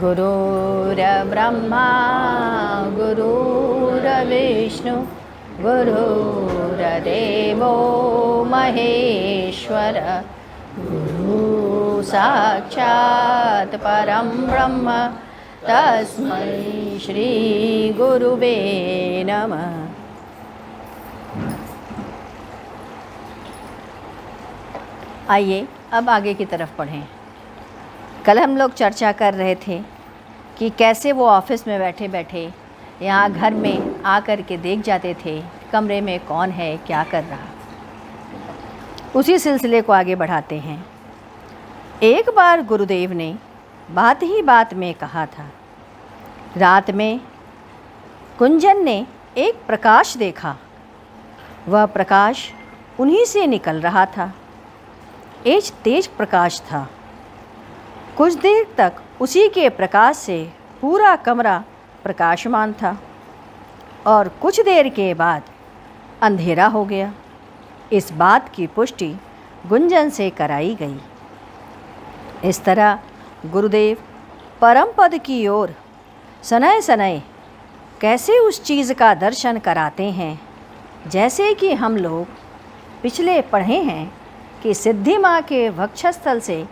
गुरुर्ब्रह्मा गुरुर्विष्णु गुरुर्देवो महेश्वर गुरु साक्षात् परं ब्रह्म तस्मै श्री गुरुवे नमः। आइए अब आगे की तरफ पढ़ें। कल हम लोग चर्चा कर रहे थे कि कैसे वो ऑफिस में बैठे बैठे यहाँ घर में आकर के देख जाते थे कमरे में कौन है, क्या कर रहा। उसी सिलसिले को आगे बढ़ाते हैं। एक बार गुरुदेव ने बात ही बात में कहा था, रात में कुंजन ने एक प्रकाश देखा। वह प्रकाश उन्हीं से निकल रहा था। एक तेज प्रकाश था। कुछ देर तक उसी के प्रकाश से पूरा कमरा प्रकाशमान था और कुछ देर के बाद अंधेरा हो गया। इस बात की पुष्टि गुंजन से कराई गई। इस तरह गुरुदेव परम पद की ओर सनय सनय कैसे उस चीज़ का दर्शन कराते हैं, जैसे कि हम लोग पिछले पढ़े हैं कि सिद्धि माँ के वक्षस्थल से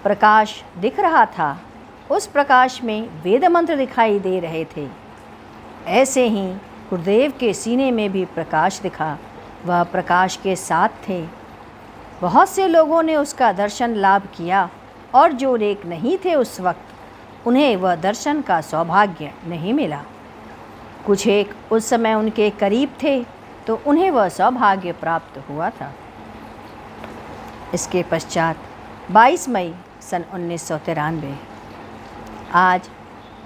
प्रकाश दिख रहा था। उस प्रकाश में वेद मंत्र दिखाई दे रहे थे। ऐसे ही गुरुदेव के सीने में भी प्रकाश दिखा। वह प्रकाश के साथ थे। बहुत से लोगों ने उसका दर्शन लाभ किया और जो एक नहीं थे उस वक्त, उन्हें वह दर्शन का सौभाग्य नहीं मिला। कुछ एक उस समय उनके करीब थे तो उन्हें वह सौभाग्य प्राप्त हुआ था। इसके पश्चात 22 मई सन 1993 आज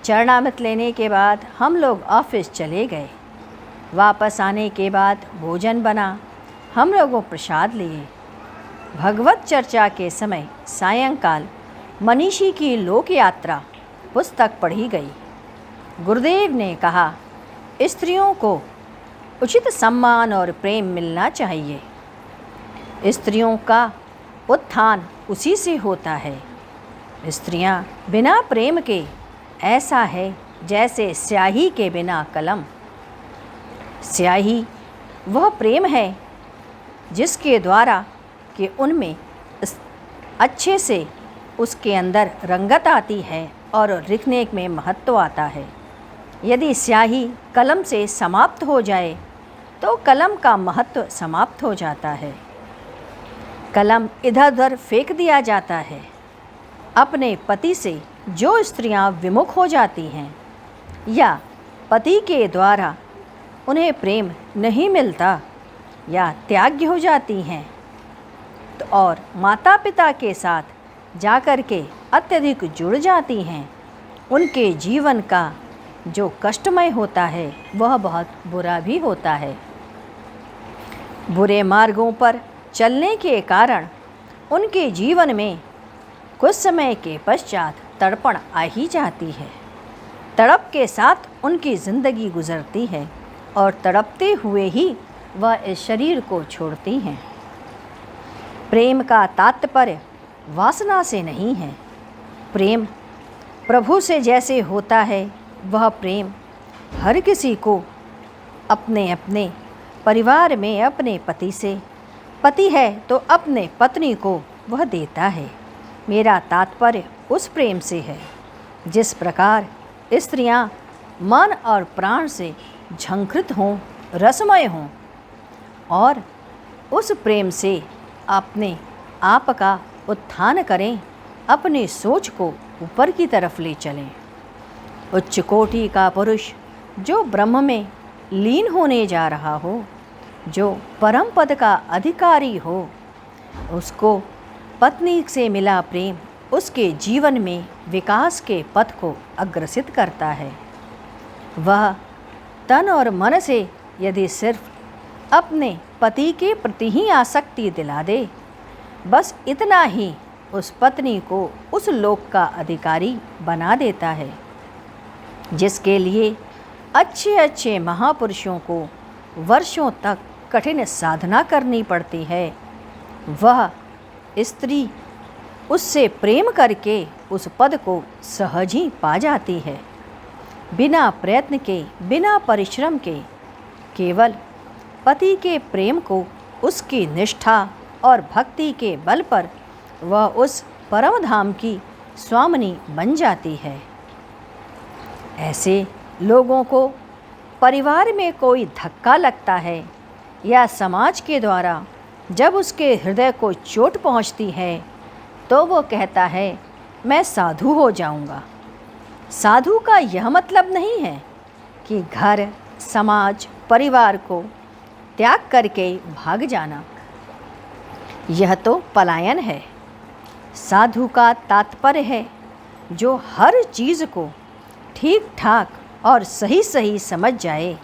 चरणामृत लेने के बाद हम लोग ऑफिस चले गए। वापस आने के बाद भोजन बना। हम लोगों प्रसाद लिए। भगवत चर्चा के समय सायंकाल मनीषी की लोक यात्रा पुस्तक पढ़ी गई। गुरुदेव ने कहा, स्त्रियों को उचित सम्मान और प्रेम मिलना चाहिए। स्त्रियों का उत्थान उसी से होता है। स्त्रियां बिना प्रेम के ऐसा है जैसे स्याही के बिना कलम। स्याही वह प्रेम है जिसके द्वारा कि उनमें अच्छे से उसके अंदर रंगत आती है और लिखने में महत्व आता है। यदि स्याही कलम से समाप्त हो जाए तो कलम का महत्व समाप्त हो जाता है। कलम इधर उधर फेंक दिया जाता है। अपने पति से जो स्त्रियां विमुख हो जाती हैं या पति के द्वारा उन्हें प्रेम नहीं मिलता या त्याग्य हो जाती हैं तो और माता पिता के साथ जाकर के अत्यधिक जुड़ जाती हैं, उनके जीवन का जो कष्टमय होता है वह बहुत बुरा भी होता है। बुरे मार्गों पर चलने के कारण उनके जीवन में कुछ समय के पश्चात तड़पण आ ही जाती है। तड़प के साथ उनकी ज़िंदगी गुजरती है और तड़पते हुए ही वह इस शरीर को छोड़ती हैं। प्रेम का तात्पर्य वासना से नहीं है। प्रेम प्रभु से जैसे होता है, वह प्रेम हर किसी को अपने अपने परिवार में अपने पति से, पति है तो अपने पत्नी को वह देता है। मेरा तात्पर्य उस प्रेम से है जिस प्रकार स्त्रियां मन और प्राण से झंकृत हों, रसमय हों और उस प्रेम से अपने आप का उत्थान करें, अपनी सोच को ऊपर की तरफ ले चलें। उच्च कोटि का पुरुष जो ब्रह्म में लीन होने जा रहा हो, जो परम पद का अधिकारी हो, उसको पत्नी से मिला प्रेम उसके जीवन में विकास के पथ को अग्रसित करता है। वह तन और मन से यदि सिर्फ अपने पति के प्रति ही आसक्ति दिला दे, बस इतना ही उस पत्नी को उस लोक का अधिकारी बना देता है जिसके लिए अच्छे अच्छे महापुरुषों को वर्षों तक कठिन साधना करनी पड़ती है। वह स्त्री उससे प्रेम करके उस पद को सहज ही पा जाती है। बिना प्रयत्न के, बिना परिश्रम के, केवल पति के प्रेम को, उसकी निष्ठा और भक्ति के बल पर वह उस परम धाम की स्वामिनी बन जाती है। ऐसे लोगों को परिवार में कोई धक्का लगता है या समाज के द्वारा जब उसके हृदय को चोट पहुंचती है तो वो कहता है मैं साधु हो जाऊंगा। साधु का यह मतलब नहीं है कि घर, समाज, परिवार को त्याग करके भाग जाना। यह तो पलायन है। साधु का तात्पर्य है जो हर चीज़ को ठीक ठाक और सही सही समझ जाए।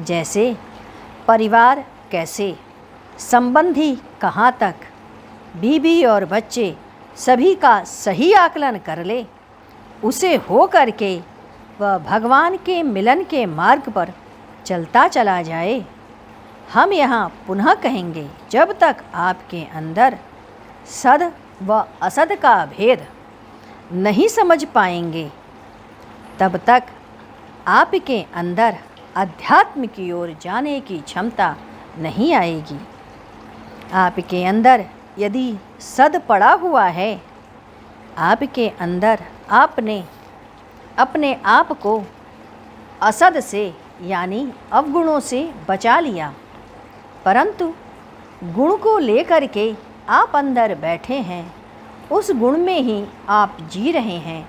जैसे परिवार कैसे, संबंधी कहाँ तक, बीवी और बच्चे सभी का सही आकलन कर ले, उसे हो करके वह भगवान के मिलन के मार्ग पर चलता चला जाए। हम यहाँ पुनः कहेंगे, जब तक आपके अंदर सद व असद का भेद नहीं समझ पाएंगे तब तक आपके अंदर अध्यात्म की ओर जाने की क्षमता नहीं आएगी। आपके अंदर यदि सद पड़ा हुआ है, आपके अंदर आपने अपने आप को असद से यानी अवगुणों से बचा लिया, परंतु गुण को लेकर के आप अंदर बैठे हैं, उस गुण में ही आप जी रहे हैं,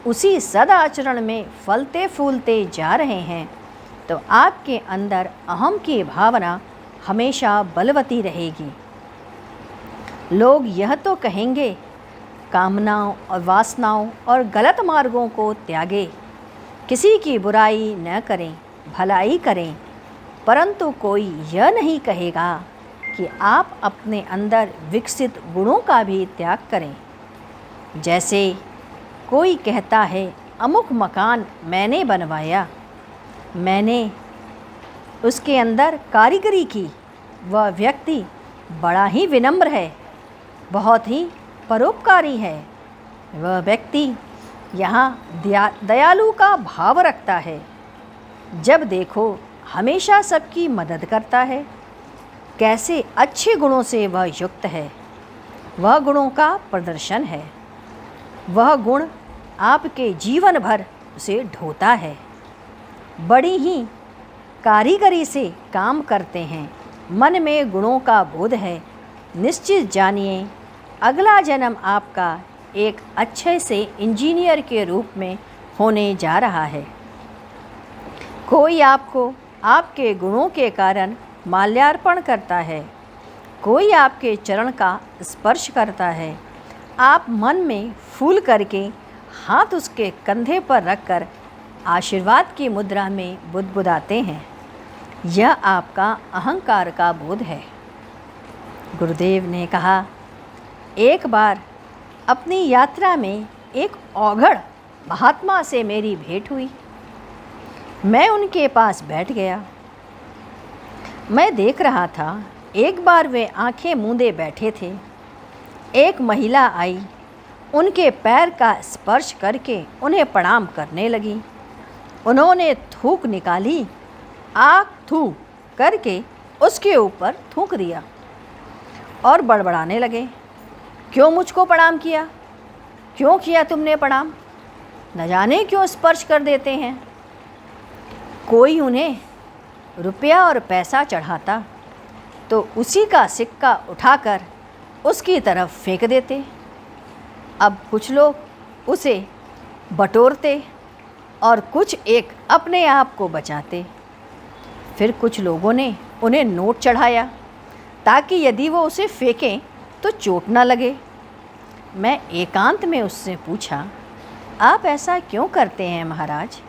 उसी सदाचरण में फलते फूलते जा रहे हैं, तो आपके अंदर अहम की भावना हमेशा बलवती रहेगी। लोग यह तो कहेंगे कामनाओं और वासनाओं और गलत मार्गों को त्यागे, किसी की बुराई न करें, भलाई करें, परंतु कोई यह नहीं कहेगा कि आप अपने अंदर विकसित गुणों का भी त्याग करें। जैसे कोई कहता है अमुक मकान मैंने बनवाया, मैंने उसके अंदर कारीगरी की, वह व्यक्ति बड़ा ही विनम्र है, बहुत ही परोपकारी है, वह व्यक्ति यहाँ दयालु का भाव रखता है, जब देखो हमेशा सबकी मदद करता है, कैसे अच्छे गुणों से वह युक्त है। वह गुणों का प्रदर्शन है, वह गुण आपके जीवन भर उसे ढोता है। बड़ी ही कारीगरी से काम करते हैं, मन में गुणों का बोध है। निश्चित जानिए अगला जन्म आपका एक अच्छे से इंजीनियर के रूप में होने जा रहा है। कोई आपको आपके गुणों के कारण माल्यार्पण करता है, कोई आपके चरण का स्पर्श करता है, आप मन में फूल करके हाथ उसके कंधे पर रखकर आशीर्वाद की मुद्रा में बुदबुदाते हैं। यह आपका अहंकार का बोध है। गुरुदेव ने कहा, एक बार अपनी यात्रा में एक औघड़ महात्मा से मेरी भेंट हुई। मैं उनके पास बैठ गया। मैं देख रहा था, एक बार वे आंखें मूंदे बैठे थे। एक महिला आई, उनके पैर का स्पर्श करके उन्हें प्रणाम करने लगी। उन्होंने थूक निकाली, आँख थू करके उसके ऊपर थूक दिया और बड़बड़ाने लगे, क्यों मुझको प्रणाम किया, क्यों किया तुमने प्रणाम, न जाने क्यों स्पर्श कर देते हैं। कोई उन्हें रुपया और पैसा चढ़ाता तो उसी का सिक्का उठाकर उसकी तरफ फेंक देते। अब कुछ लोग उसे बटोरते और कुछ एक अपने आप को बचाते। फिर कुछ लोगों ने उन्हें नोट चढ़ाया ताकि यदि वो उसे फेंकें तो चोट ना लगे। मैं एकांत में उससे पूछा, आप ऐसा क्यों करते हैं महाराज?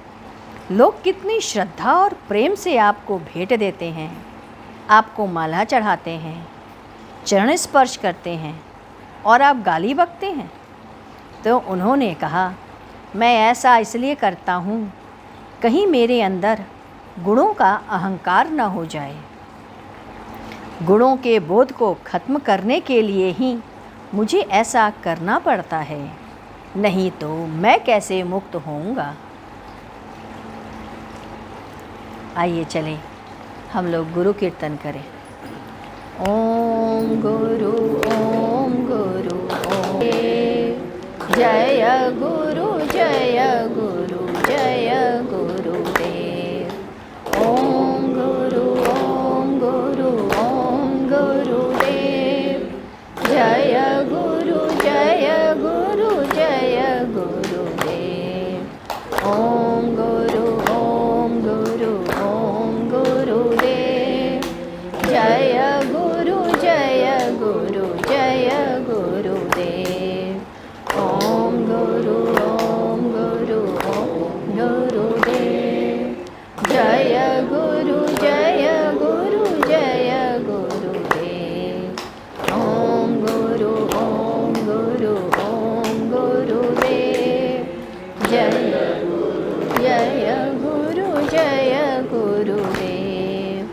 लोग कितनी श्रद्धा और प्रेम से आपको भेंट देते हैं, आपको माला चढ़ाते हैं, चरण स्पर्श करते हैं और आप गाली बकते हैं। तो उन्होंने कहा, मैं ऐसा इसलिए करता हूँ कहीं मेरे अंदर गुणों का अहंकार न हो जाए। गुणों के बोध को खत्म करने के लिए ही मुझे ऐसा करना पड़ता है। नहीं तो मैं कैसे मुक्त होऊंगा। आइए चलें हम लोग गुरु कीर्तन करें। ओम गुरु ओम गुरु ओम। जय गुरु जय गुरु जय गुरुदेव। ओम गुरु ओम गुरु ओम गुरुदेव। जय गुरु जय गुरु जय गुरुदेव। ओम गुरु ओम गुरु ओम गुरुदेव। जय गुरु जय गुरु जय गुरुदेव। ओम गुरु ओम गुरु ओम गुरुदेव। जय गुरु जय गुरु जय गुरुदेव। ओम गुरु ओम गुरु ओम गुरुदेव। जय गुरु जय गुरुदेव।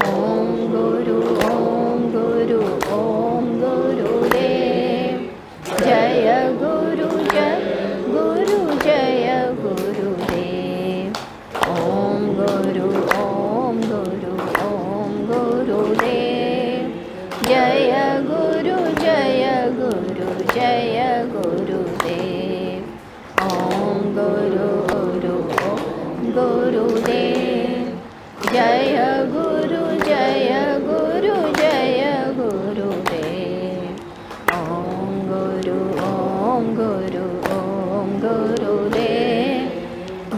ओम गुरु ओम गुरु ओम गुरुदेव। जय गुरु जय गुरुदेव। ओम गुरु ओम गुरु ओम गुरुदेव। जय गुरु जय गुरुदेव। ओम गुरु ओम गुरुदेव। जय गुरु जय गुरुदेव। ओम गुरु ओम गुरु ओम गुरुदेव।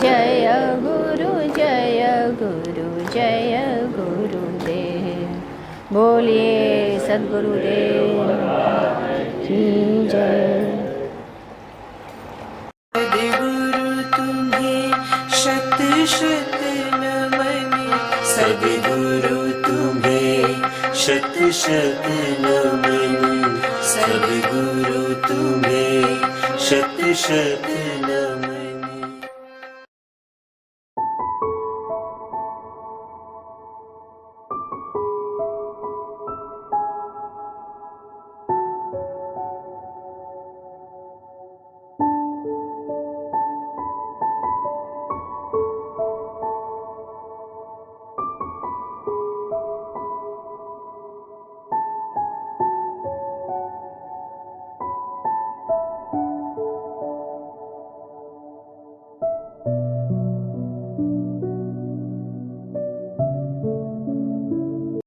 जय गुरु जय गुरुदेव। बोलिए सद्गुरुदेव की जय। सद्गुरु तुम्हें शत शत नमन। सद्गुरु तुम्हें शत शत नमन। सद्गुरु तुम्हें शत शत नमन।